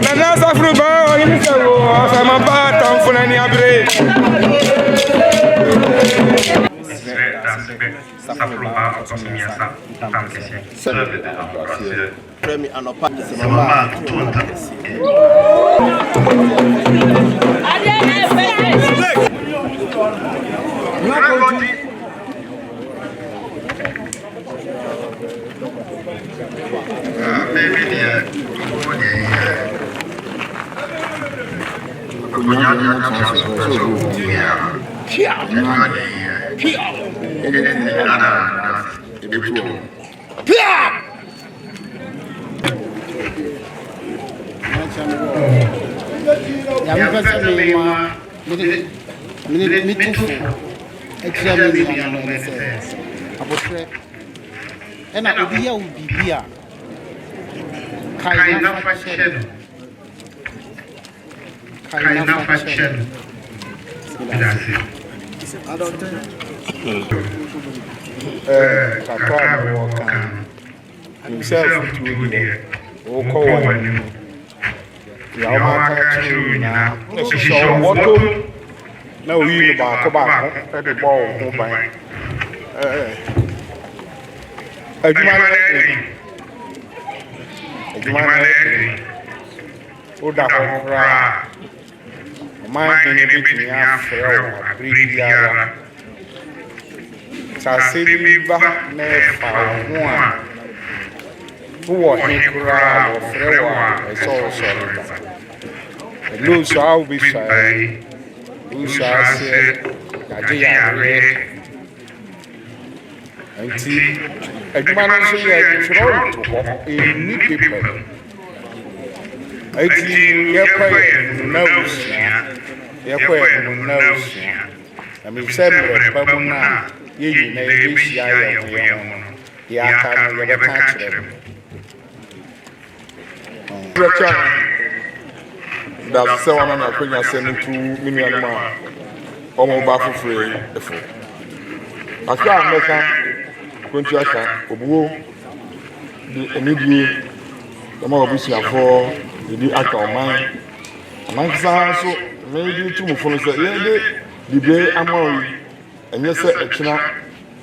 Nana Saforo Baah, I'm a part of Fulani Abre. Saforo Baah, Okyeame, serve the democracy. Premier and a pack is and I will be here. Kind of fashion. Kind of fashion. I don't think. Himself to here. Oh, call you. Yamaka to now. So, what? No, we about the ball. That's so I'm not going to send 2 million or more back for free. I can't make a the immediate the more official for the act of mine. Among so maybe 2 more say, the day I'm on, and yes, a china,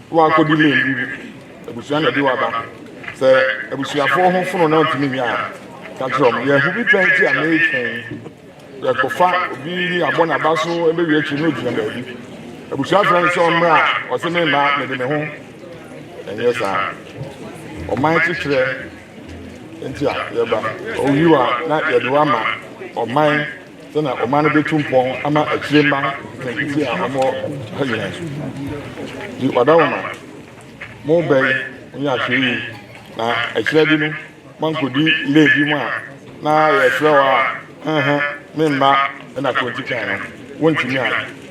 one could delay. I was trying to do about. Say, I was 4 home for no to me. That's wrong. Yeah, who be trying to make the Kofa be a bon abaso, and maybe actually know the baby. I was trying to or something like the home. And yes, sir. Or my teacher, and oh, you are not your drama or mine. Then a man of the Tumpong, I'm a chamber, and you are more. You are down. More bay, when you are free. Now, I said, one could be lady one. Now, a flower, member, and I could take care of. One to me,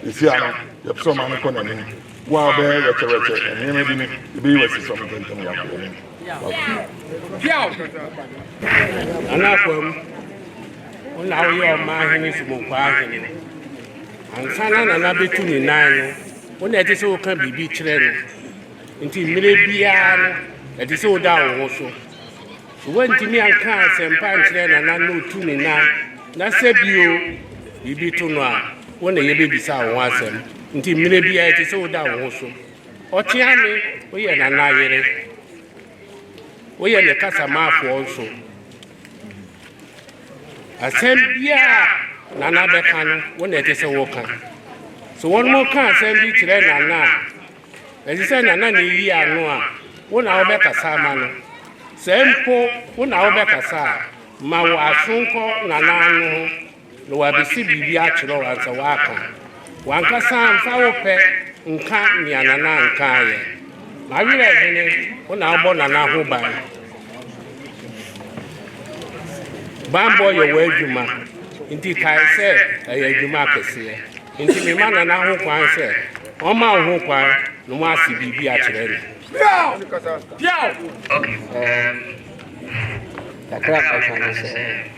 you see, I have so many economy. While there, and maybe the be with something to me. Now you are Mawerehene and Sana and Abbey 29. When that is all can be children until Millibian, that is all down also. So when to me and cars and pants and I know 29, that's a view, you be too now when the baby saw once until Millibia it is all down also. Okyeame, we are an anayere. We are the Casamaf also. Assembia Nana Becan when it is a walker. So one more can send you to Nana. As you say, Nana, ye are no one. I'll make a salmon. Sempo, when I'll make a sa. Mawa Sunko, Nana, no, I be see Bibiachro as a waka. One Cassan, foul pet, and can't me and Nana and Kaya. Mawerehene when I'll born Nana who by. Bambo your way, Juma. Indeed, I said, I Juma Cassia. Into the man and I hope I said, oh, my hope, no more CBB actually. Okay. The crap I can say,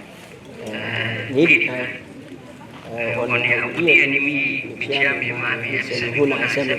needed time. On her be enemy, Okyeame, and who I send a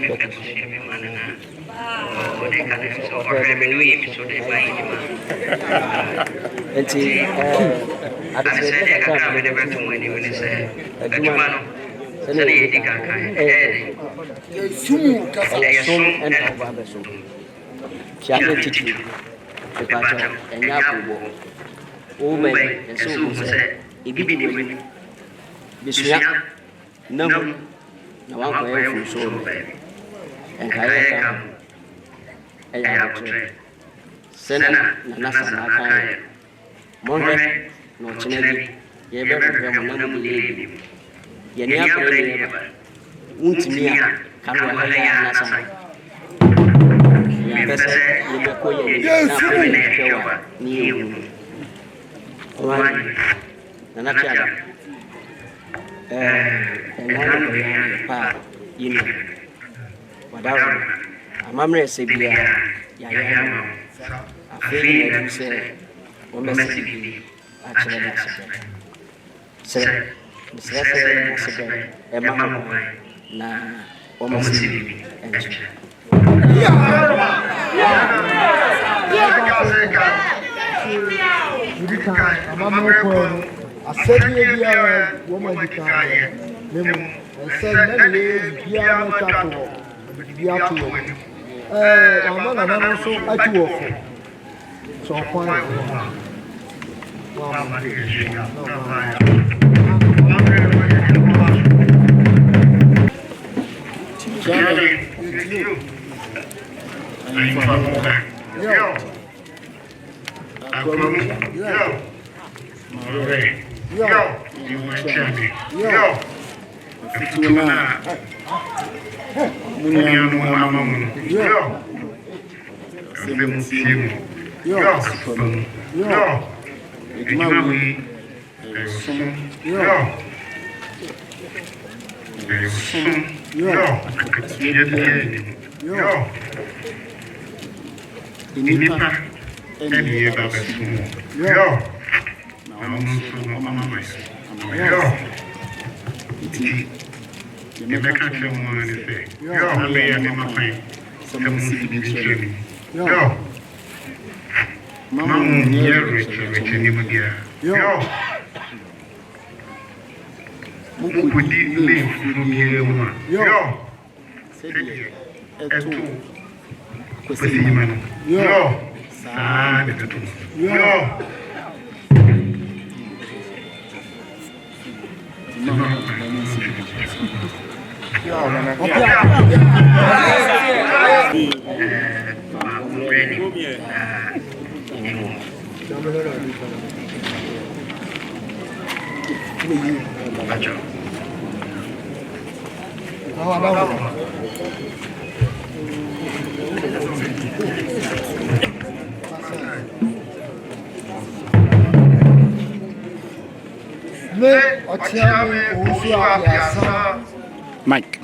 Mike.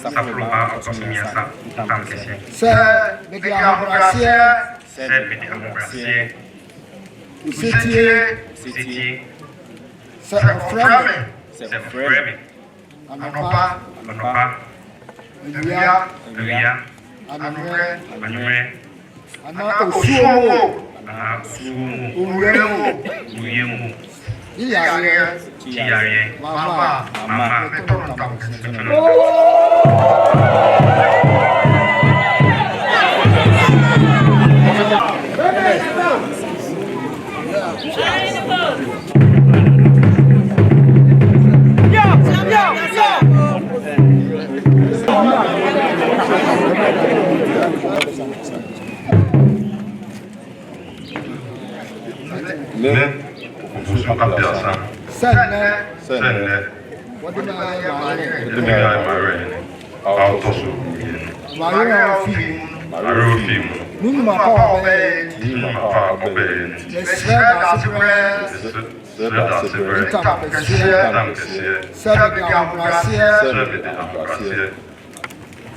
Saforo Baah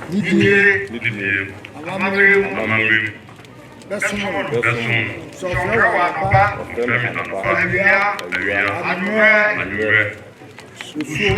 Nidie. Amawerehene. Besum. Saforo Baah. Anwere. Susu.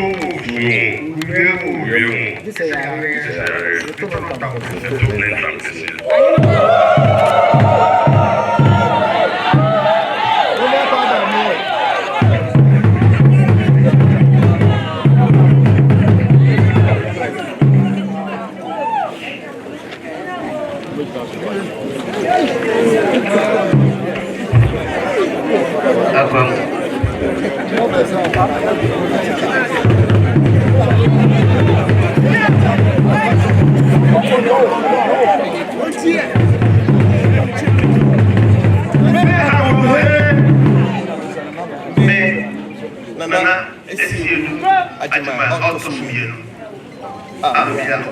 Nana, Okyeame.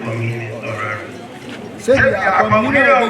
Akwamuhene.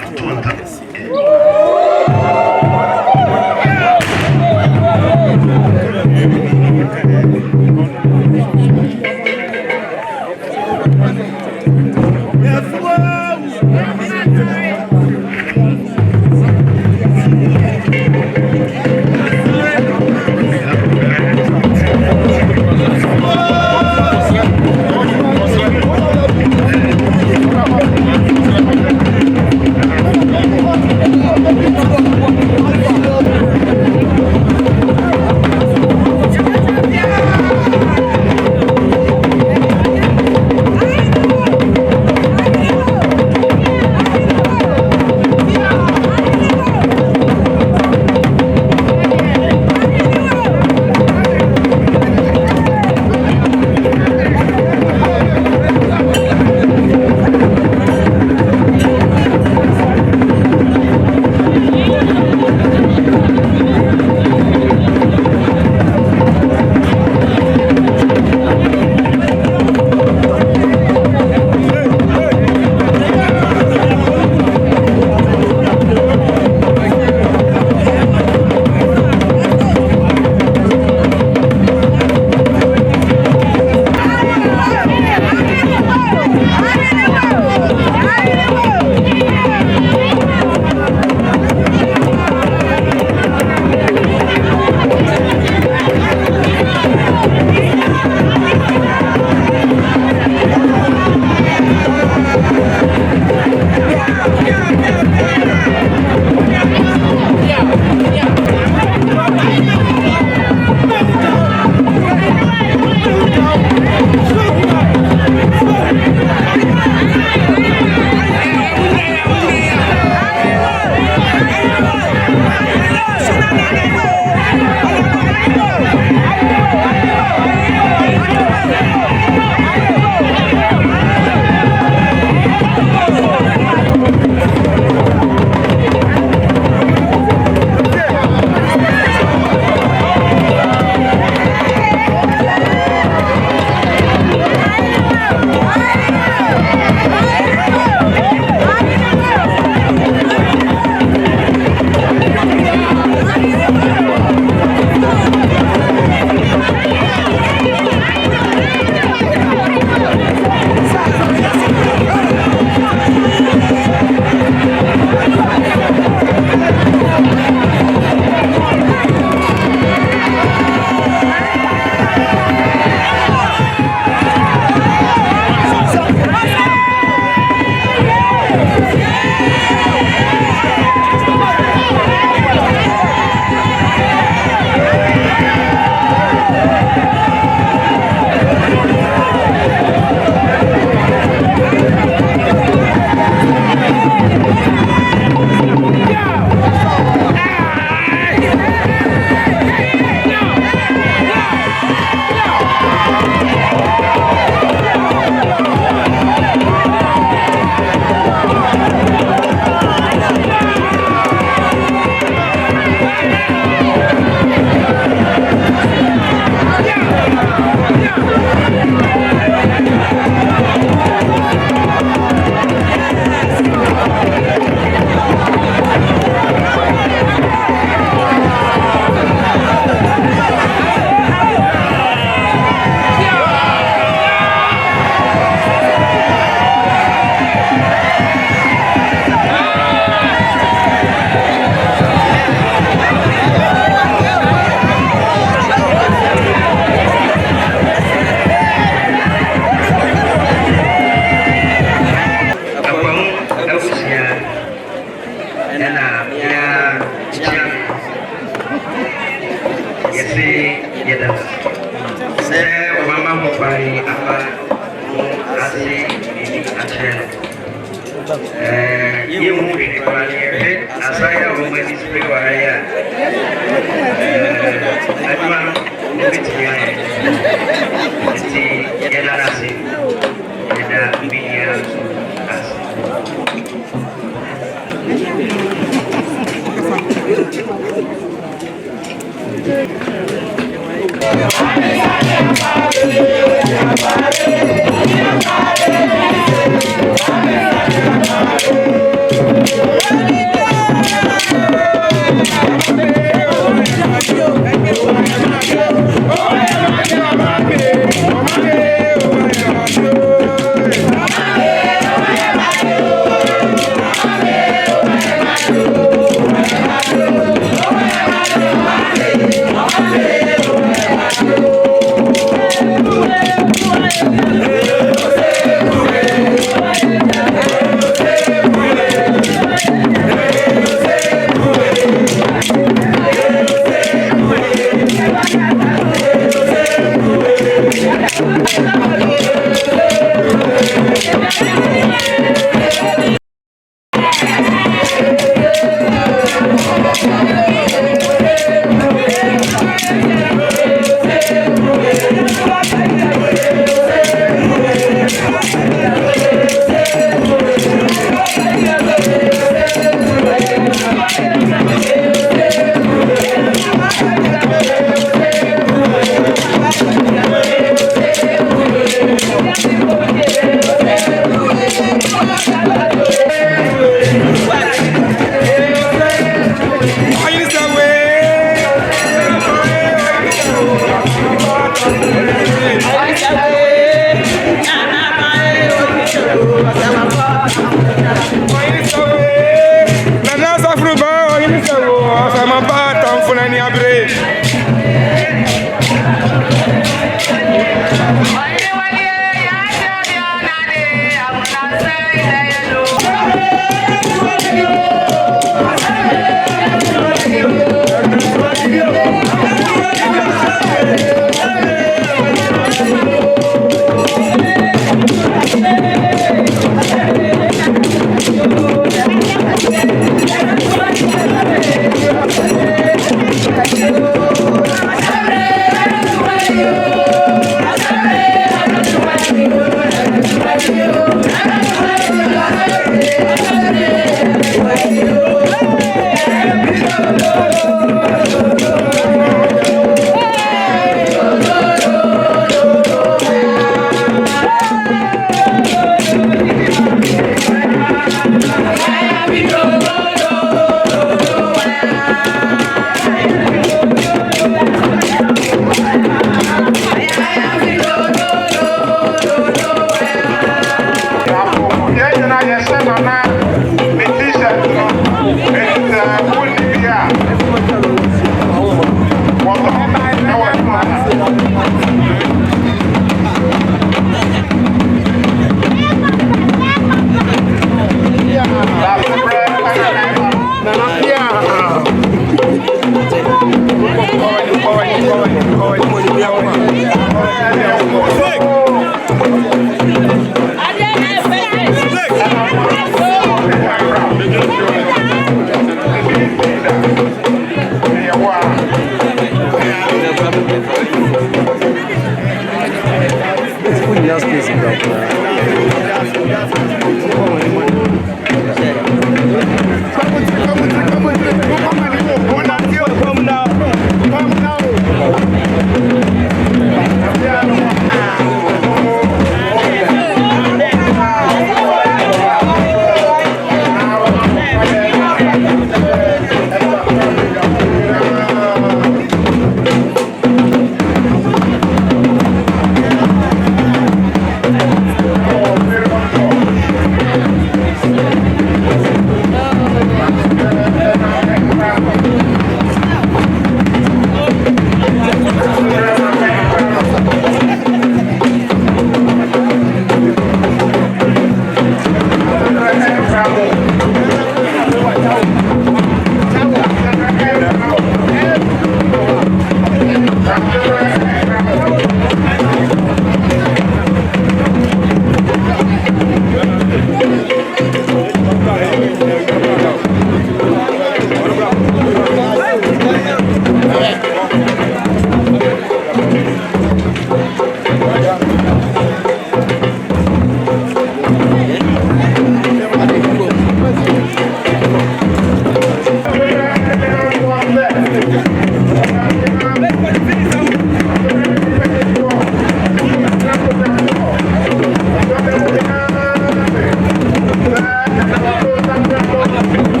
Thank you.